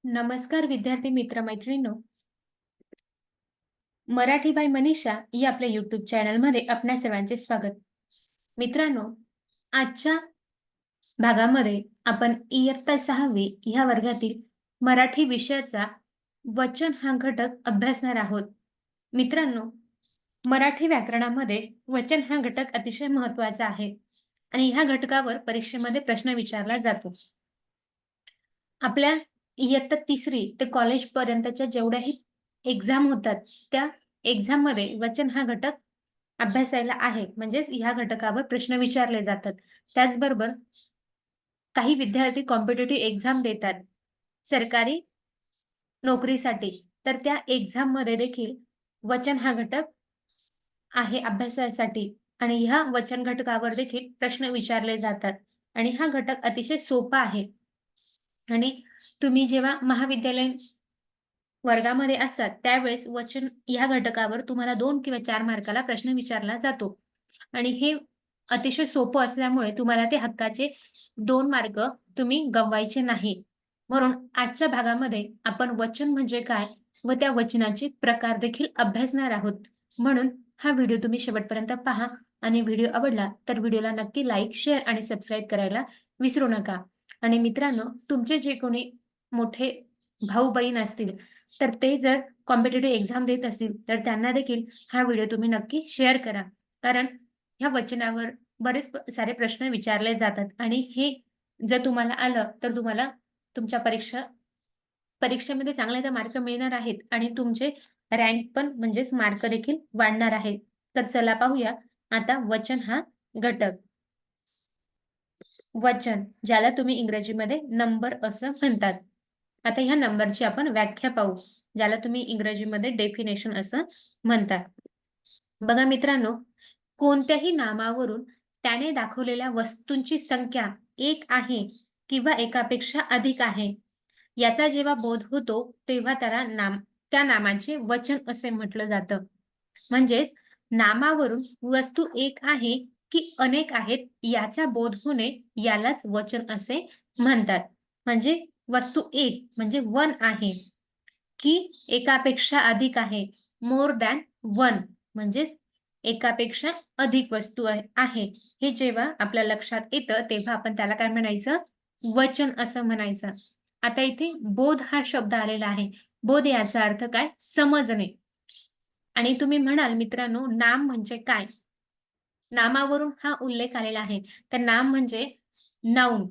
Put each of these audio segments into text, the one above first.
नमस्कार विद्यार्थी मित्र मैत्रिणींनो. मराठी बाय मनीषा या आपल्या YouTube चॅनलमध्ये आपणा सर्वांचे स्वागत. मित्रांनो, आजच्या भागामध्ये आपण इयत्ता 6वी ह्या वर्गातील मराठी विषयाचा वचन हा घटक अभ्यासणार आहोत. मित्रांनो, मराठी व्याकरणामध्ये वचन हा घटक अतिशय महत्त्वाचा आहे आणि ह्या घटकावर परीक्षेमध्ये प्रश्न विचारला जातो. आपल्या इयत्ता 3री ते कॉलेजपर्यंतच्या जेवढ्याही एक्झाम होतात, त्या एक्झाममध्ये वचन हा घटक अभ्यासायला आहे. म्हणजेच ह्या घटकावर प्रश्न विचारले जातात. त्याचबरोबर काही विद्यार्थी कॉम्पिटिटिव्ह एक्झाम देतात सरकारी नोकरीसाठी. तर त्या एक्झाममध्ये देखील वचन हा घटक आहे अभ्यासासाठी आणि ह्या वचन घटकावर देखील प्रश्न विचारले जातात आणि हा घटक अतिशय सोपा आहे. आणि तुम्ही जेव्हा महाविद्यालयीन वर्गामध्ये असतात, त्यावेळेस वचन ह्या घटकावर तुम्हाला 2 किंवा 4 मार्काला प्रश्न विचारला जातो. आणि हे अतिशय सोपं असल्यामुळे तुम्हाला ते हक्काचे 2 मार्क तुम्ही गमवायचे नाही. म्हणून आजच्या भागामध्ये आपण वचन म्हणजे काय व त्या वचनाचे प्रकार देखील अभ्यासणार आहोत. म्हणून हा व्हिडिओ तुम्ही शेवटपर्यंत पहा आणि व्हिडिओ आवडला तर व्हिडिओला नक्की लाईक, शेअर आणि सबस्क्राईब करायला विसरू नका. आणि मित्रांनो, तुमचे जे कोणी मोठे भाऊ-बहीण असतील, तर ते जर कॉम्पिटिटिव्ह एक्झाम देत असतील, तर त्यांना देखील हा व्हिडिओ तुम्ही नक्की शेअर करा. कारण ह्या वचनावर बरेच सारे प्रश्न विचारले जातात आणि हे जर तुम्हाला आलं, तर तुम्हाला तुमच्या परीक्षेमध्ये चांगले मार्क मिळणार आहेत आणि तुमचे रँक पण म्हणजेच मार्क देखील वाढणार आहेत. तर चला पाहूया आता वचन हा घटक. वचन, ज्याला तुम्ही इंग्रजीमध्ये नंबर असं म्हणतात. आता ह्या नंबरची आपण व्याख्या पाहू, ज्याला तुम्ही इंग्रजीमध्ये डेफिनेशन असं म्हणतात. बघा मित्रांनो, कोणत्याही नामावरून त्याने दाखवलेल्या वस्तूंची संख्या 1 आहे किंवा एकापेक्षा अधिक आहे, याचा जेव्हा बोध होतो, तेव्हा त्या नामाचे वचन असे म्हटलं जातं. म्हणजेच नामावरून वस्तू एक आहे की अनेक आहेत याचा बोध होणे यालाच वचन असे म्हणतात. म्हणजे वस्तू एक म्हणजे वन आहे की एकापेक्षा अधिक आहे, मोर दॅन वन म्हणजेच एकापेक्षा अधिक वस्तू आहे. हे जेव्हा आपल्या लक्षात येतं तेव्हा आपण त्याला काय म्हणायचं? वचन असं म्हणायचं. आता इथे बोध हा शब्द आलेला आहे. बोध याचा अर्थ काय? समजणे. आणि तुम्ही म्हणाल मित्रांनो, नाम म्हणजे काय? नामावरून हा उल्लेख आलेला आहे. तर नाम म्हणजे नाउन.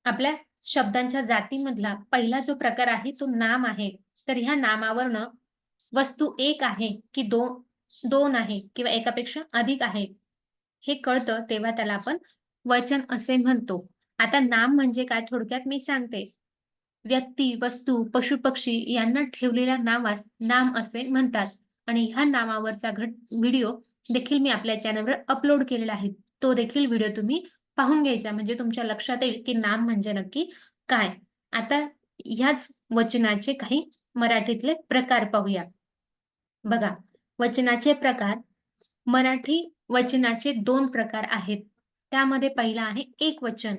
आपल्या शब्दांच्या जातीमधला पहिला जो प्रकार आहे तो नाम आहे. तर ह्या नामावरनं वस्तू एक आहे की दोन आहे किंवा एकापेक्षा अधिक आहे, हे कळतं तेव्हा त्याला आपण वचन असे म्हणतो. आता नाम म्हणजे काय थोडक्यात मी सांगते. व्यक्ती, वस्तू, पशु-पक्षी यांना ठेवलेल्या नावास नाम असे म्हणतात आणि ह्या नामावरचा व्हिडिओ देखील मी आपल्या चॅनलवर अपलोड केलेला आहे. तो देखील व्हिडिओ तुम्ही पाहून घ्यायचा म्हणजे तुमच्या लक्षात येईल की नाम म्हणजे नक्की काय. आता ह्याच वचनाचे काही मराठीतले प्रकार पाहूया. बघा, वचनाचे प्रकार. मराठी वचनाचे 2 प्रकार आहेत. त्यामध्ये पहिला आहे एकवचन,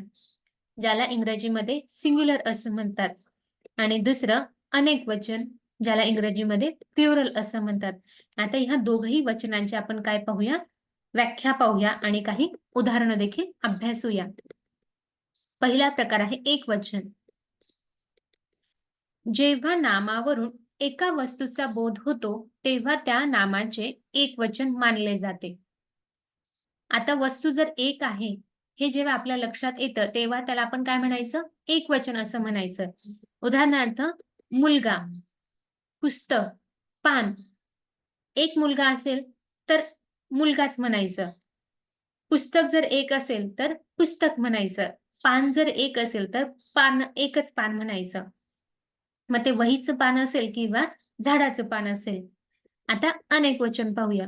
ज्याला इंग्रजीमध्ये सिंग्युलर असं म्हणतात आणि दुसरं अनेक वचन, ज्याला इंग्रजीमध्ये प्लुरल असं म्हणतात. आता ह्या दोघही वचनांची आपण काय पाहूया? व्याख्या पाहूया आणि काही उदाहरणं देखील अभ्यासूया. पहिला प्रकार आहे एकवचन. जेव्हा नामावरून एका वस्तूचा बोध होतो, तेव्हा त्या नामाचे एकवचन मानले जाते. आता वस्तू जर एक आहे, हे जेव्हा आपल्या लक्षात येतं, तेव्हा त्याला आपण काय म्हणायचं? एकवचन असं म्हणायचं. उदाहरणार्थ, मुलगा, पुस्तक, पान. एक मुलगा असेल, तर मुलगाच म्हणायचं. पुस्तक जर एक असेल, तर पुस्तक म्हणायचं. पान जर एक असेल, तर एकच पान म्हणायचं. मग ते वहीचं पान असेल किंवा झाडाचं पान असेल. आता अनेक वचन पाहूया.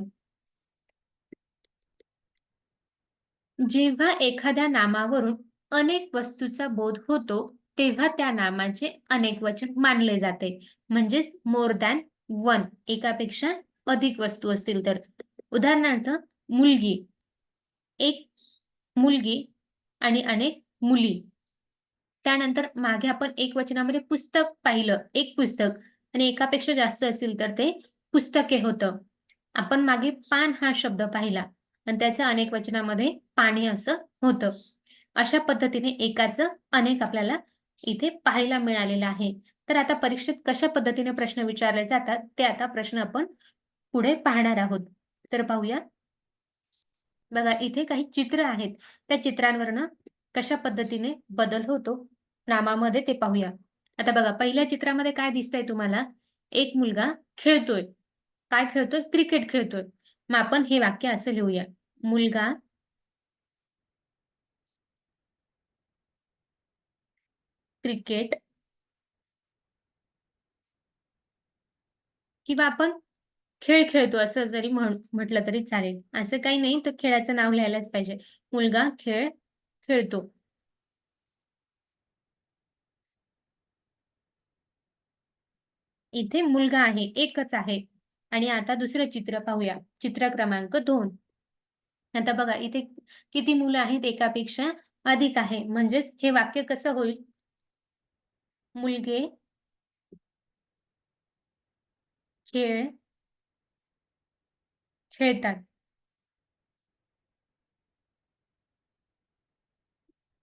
जेव्हा एखाद्या नामावरून अनेक वस्तूचा बोध होतो, तेव्हा त्या नामाचे अनेक वचन मानले जाते. म्हणजेच मोर दॅन वन, एकापेक्षा अधिक वस्तू असतील तर. उदाहरणार्थ, मुलगी, एक मुलगी आणि अनेक मुली. त्यानंतर मागे आपण एक वचनामध्ये पुस्तक पाहिलं, एक पुस्तक, आणि एकापेक्षा जास्त असेल तर ते पुस्तके होतं. आपण मागे पान हा शब्द पाहिला आणि त्याचं अनेक वचनामध्ये पाने असं होतं. अशा पद्धतीने एकाचं अनेक आपल्याला इथे पाहायला मिळालेलं आहे. तर आता परीक्षेत कशा पद्धतीने प्रश्न विचारले जातात, ते आता प्रश्न आपण पुढे पाहणार आहोत. तर पाहूया. बघा इथे काही चित्र आहेत. त्या चित्रांवरनं कशा पद्धतीने बदल होतो नामामध्ये ते पाहूया. आता बघा पहिल्या चित्रामध्ये काय दिसतंय तुम्हाला? एक मुलगा खेळतोय. काय खेळतोय? क्रिकेट खेळतोय. मग आपण हे वाक्य असं लिहूया. मुलगा क्रिकेट, किंवा आपण खेळ खेळतो असं जरी म्हटलं तरी चालेल. असं काही नाही, तर खेळाचं नाव लिहायलाच पाहिजे. मुलगा खेळ खेळतो. इथे मुलगा आहे, एकच आहे. आणि आता दुसरं चित्र पाहूया. चित्र क्रमांक 2. आता बघा इथे किती मुलं आहेत? एकापेक्षा अधिक आहे. म्हणजेच हे वाक्य कसं होईल? मुलगे खेळ खेळतात.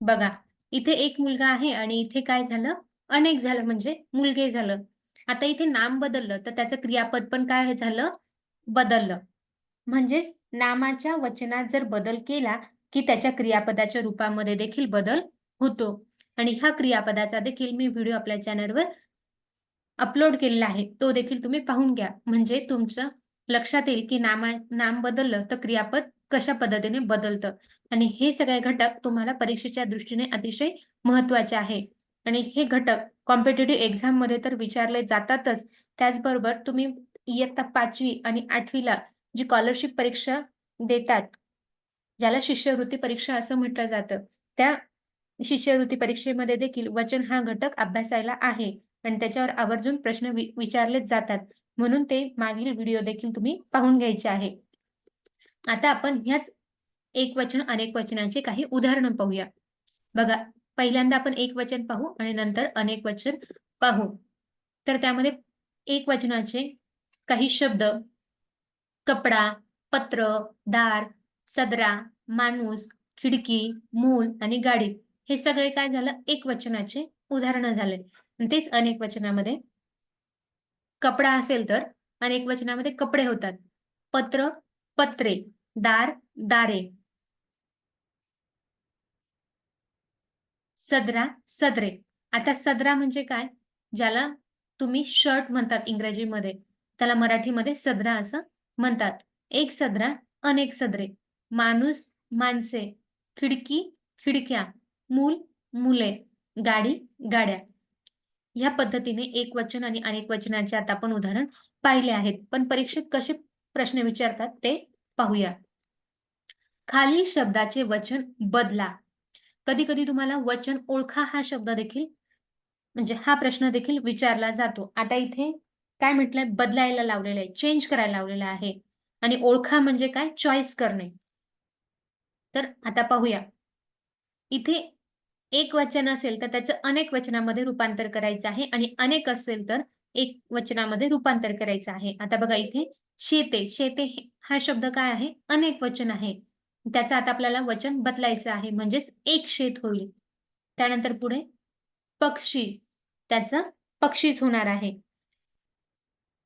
बघा, इथे एक मुलगा आहे आणि इथे काय झालं? अनेक झालं, म्हणजे मुलगे झालं. आता इथे नाम बदललं, तर त्याचं क्रियापद पण काय झालं? बदललं. म्हणजेच नामाच्या वचनात जर बदल केला, की त्याच्या क्रियापदाच्या रूपामध्ये देखील बदल होतो. आणि ह्या क्रियापदाचा देखील मी व्हिडिओ आपल्या चॅनलवर अपलोड केलेला आहे. तो देखील तुम्ही पाहून घ्या. म्हणजे तुमचं लक्षात येईल, की नाम बदललं तर क्रियापद कशा पद्धतीने बदलतं. आणि हे सगळे घटक तुम्हाला परीक्षेच्या दृष्टीने अतिशय महत्त्वाचे आहे. आणि हे घटक कॉम्पिटिटिव्ह एक्झाममध्ये तर विचारले जातातच. त्याचबरोबर तुम्ही इयत्ता 5वी आणि 8वीला जी स्कॉलरशिप परीक्षा देतात, ज्याला शिष्यवृत्ती परीक्षा असं म्हटलं जातं, त्या शिष्यवृत्ती परीक्षेमध्ये देखील वचन हा घटक अभ्यासायला आहे आणि त्याच्यावर आवर्जून प्रश्न विचारलेच जातात. म्हणून ते मागील व्हिडिओ देखील तुम्ही पाहून घ्यायचे आहे. आता आपण ह्याच एकवचन, अनेक वचनांची काही उदाहरणं पाहूया. बघा, पहिल्यांदा आपण एकवचन पाहू आणि नंतर अनेक वचन पाहू. तर त्यामध्ये एकवचनाचे काही शब्द कपडा, पत्र, दार, सदरा, माणूस, खिडकी, मूल आणि गाडी, हे सगळे काय झालं? एकवचनाचे उदाहरणं झाले. आणि तेच अनेक वचनामध्ये कपडा असेल तर अनेक वचनामध्ये कपडे होतात. पत्र, पत्रे, दार, दारे, सदरा, सदरे. आता सदरा म्हणजे काय? ज्याला तुम्ही शर्ट म्हणतात इंग्रजीमध्ये, त्याला मराठीमध्ये सदरा असं म्हणतात. एक सदरा, अनेक सदरे. माणूस, माणसे. खिडकी, खिडक्या. मूल, मुले. गाडी, गाड्या. ह्या पद्धतीने एकवचन आणि अनेक वचनाचे आता आपण उदाहरण पाहिले आहेत. पण परीक्षेत कसे प्रश्न विचारतात ते पाहूया. खालील शब्दाचे वचन बदला. कधी-कधी तुम्हाला वचन ओळखा हा शब्द देखील, म्हणजे हा प्रश्न देखील विचारला जातो. आता इथे काय म्हटलंय? बदलायला लावलेलं आहे, चेंज करायला लावलेलं आहे. आणि ओळखा म्हणजे काय? चॉईस करणे. तर आता पाहूया. इथे एक वचन असेल तर त्याचं अनेक वचनामध्ये रूपांतर करायचं आहे आणि अनेक असेल तर एक वचनामध्ये रूपांतर करायचं आहे. आता बघा इथे शेते. शेते हा शब्द काय आहे? अनेक वचन आहे. त्याचं आता आपल्याला वचन बदलायचं आहे, म्हणजेच एक शेत होईल. त्यानंतर पुढे पक्षी, त्याचं पक्षीच होणार आहे.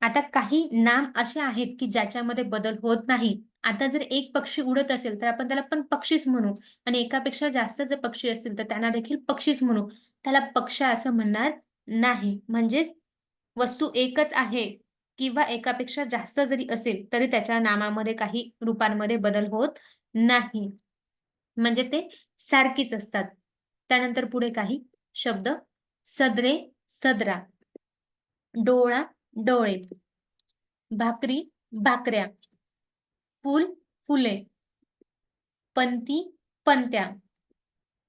आता काही नाम असे आहेत, की ज्याच्यामध्ये बदल होत नाही. आता जर एक पक्षी उडत असेल, तर आपण त्याला पण पक्षीच म्हणू आणि एकापेक्षा जास्त जर पक्षी असतील, तर त्यांना देखील पक्षीच म्हणू. त्याला पक्ष्या असं म्हणणार नाही. म्हणजेच वस्तू एकच आहे किंवा एकापेक्षा जास्त जरी असेल, तरी त्याच्या नामामध्ये काही रूपांमध्ये बदल होत नाही. म्हणजे ते सारखीच असतात. त्यानंतर पुढे काही शब्द सदरे, सदरा, डोळा, डोळे, भाकरी, भाकऱ्या, फूल, फुले, पंती, पंत्या,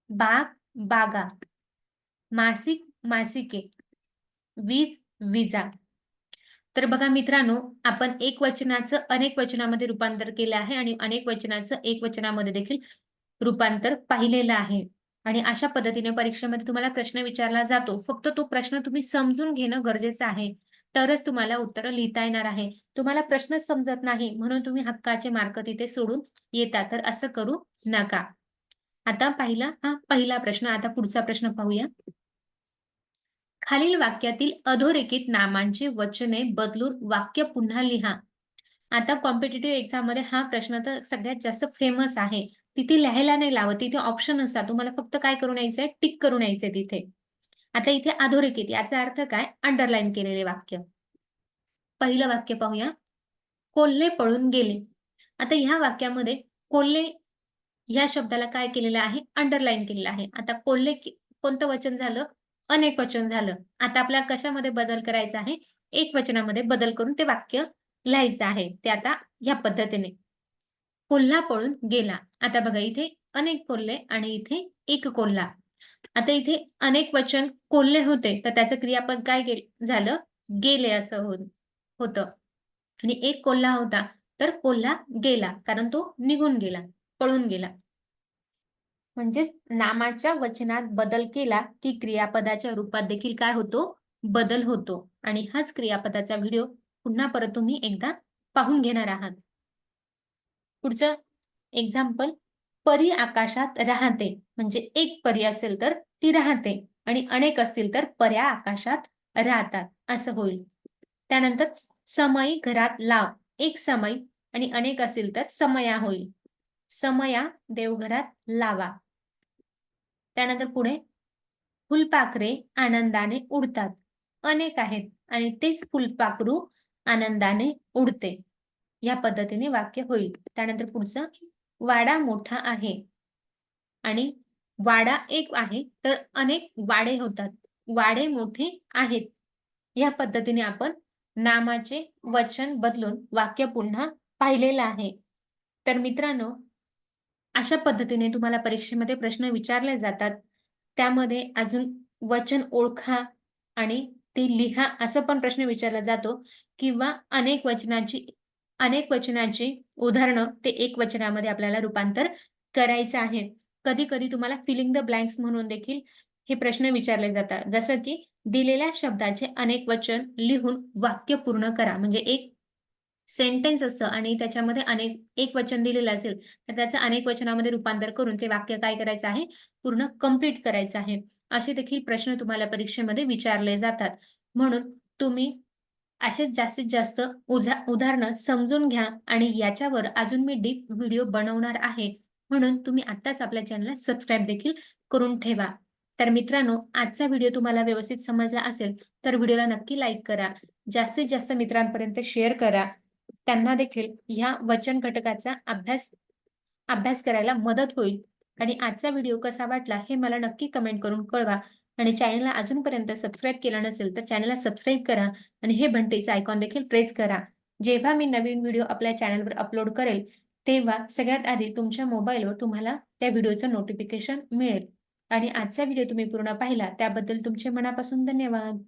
बाग, बागा, मासिक, मासिके, वीज, विजा. तर बघा मित्रांनो, आपण एकवचनाचं अनेक वचनामध्ये रूपांतर केलं आहे आणि अनेक वचनाचं एकवचनामध्ये देखील रूपांतर पाहिलेलं आहे. आणि अशा पद्धतीने परीक्षेमध्ये तुम्हाला प्रश्न विचारला जातो. फक्त तो प्रश्न तुम्ही समजून घेणं गरजेचं आहे. तरच तुम्हाला उत्तरं लिहिता येणार आहे. तुम्हाला प्रश्नच समजत नाही म्हणून तुम्ही हक्काचे मार्क तिथे सोडून येता. तर असं करू नका. आता पहिला प्रश्न. आता पुढचा प्रश्न पाहूया. खालील वाक्यातील अधोरेखित नामांची वचने बदलून वाक्य पुन्हा लिहा. आता कॉम्पिटिटिव्ह एक्झाममध्ये हा प्रश्न तर सगळ्यात जास्त फेमस आहे. तिथे लिहायला नाही लावत. तिथे ऑप्शन असतात. तुम्हाला फक्त काय करून यायचंय? टिक करून यायचंय तिथे. आता इथे अधोरेखित याचा अर्थ काय? अंडरलाईन केलेले वाक्य. पहिलं वाक्य पाहूया. कोल्हे पळून गेले. आता ह्या वाक्यामध्ये कोल्हे ह्या शब्दाला काय केलेलं आहे? अंडरलाईन केलेलं आहे. आता कोल्हे कोणतं वचन झालं? अनेक वचन झालं. आता आपल्याला कशामध्ये बदल करायचा आहे? एक वचनामध्ये बदल करून ते वाक्य लिहायचं आहे. ते आता ह्या पद्धतीने. कोल्हा पळून गेला. आता बघा इथे अनेक कोल्हे आणि इथे एक कोल्हा. आता इथे अनेक वचन कोल्हे होते, तर त्याचं क्रियापद काय झालं? गेले असं होतं. आणि एक कोल्हा होता, तर कोल्हा गेला. कारण तो निघून गेला, पळून गेला. म्हणजेच नामाच्या वचनात बदल केला, की क्रियापदाच्या रूपात देखील काय होतो? बदल होतो. आणि हाच क्रियापदाचा व्हिडिओ पुन्हा परत तुम्ही एकदा पाहून घेणार आहात. पुढचं एक्झाम्पल. परी आकाशात राहते. म्हणजे एक परी असेल तर ती राहते आणि अनेक असतील तर पऱ्या आकाशात राहतात असं होईल. त्यानंतर समई घरात लाव. एक समई आणि अनेक असेल तर समया होईल. समया देवघरात लावा. त्यानंतर पुढे फुलपाखरे आनंदाने उडतात. अनेक आहेत आणि तेच फुलपाखरू आनंदाने उडते. या पद्धतीने वाक्य होईल. त्यानंतर पुढचं. वाडा मोठा आहे आणि वाडा एक आहे तर अनेक वाडे होतात. वाडे मोठे आहेत. या पद्धतीने आपण नामाचे वचन बदलून वाक्य पुन्हा पाहिलेलं आहे. तर मित्रांनो, अशा पद्धतीने तुम्हाला परीक्षेमध्ये प्रश्न विचारले जातात. त्यामध्ये अजून वचन ओळखा आणि ते लिहा असं पण प्रश्न विचारला जातो किंवा अनेक वचनाची उदाहरणं ते एक वचनामध्ये आपल्याला रूपांतर करायचं आहे. कधी-कधी तुम्हाला फिलिंग द ब्लँक्स म्हणून देखील हे प्रश्न विचारले जातात. जसं की दिलेल्या शब्दाचे अनेक वचन लिहून वाक्य पूर्ण करा. म्हणजे एक सेंटेन्स असतं आणि त्याच्यामध्ये एक वचन दिलेलं असेल, तर त्याचं अनेक वचनामध्ये रूपांतर करून ते वाक्य काय करायचं आहे? पूर्ण कंप्लीट करायचं आहे. असे देखील प्रश्न तुम्हाला परीक्षेमध्ये विचारले जातात. म्हणून तुम्ही असेच जास्तीत जास्त उदाहरणं समजून घ्या आणि याच्यावर अजून मी डीप व्हिडिओ बनवणार आहे. म्हणून तुम्ही आत्ताच आपल्या चॅनलला सबस्क्राईब देखील करून ठेवा. तर मित्रांनो, आजचा व्हिडिओ तुम्हाला व्यवस्थित समजला असेल, तर व्हिडिओला नक्की लाईक करा. जास्तीत जास्त मित्रांपर्यंत शेअर करा. त्यांना देखील ह्या वचन घटकाचा अभ्यास अभ्यास करायला मदत होईल. आणि आजचा व्हिडिओ कसा वाटला हे मला नक्की कमेंट करून कळवा. आणि चॅनलला अजूनपर्यंत सबस्क्राईब केलं नसेल, तर चॅनलला सबस्क्राईब करा आणि हे घंटेचं आयकॉन देखील प्रेस करा. जेव्हा मी नवीन व्हिडिओ आपल्या चॅनलवर अपलोड करेल, तेव्हा सगळ्यात आधी तुमच्या मोबाईलवर तुम्हाला त्या व्हिडिओचं नोटिफिकेशन मिळेल. आणि आजचा व्हिडिओ तुम्ही पूर्ण पाहिला त्याबद्दल तुमचे मनापासून धन्यवाद.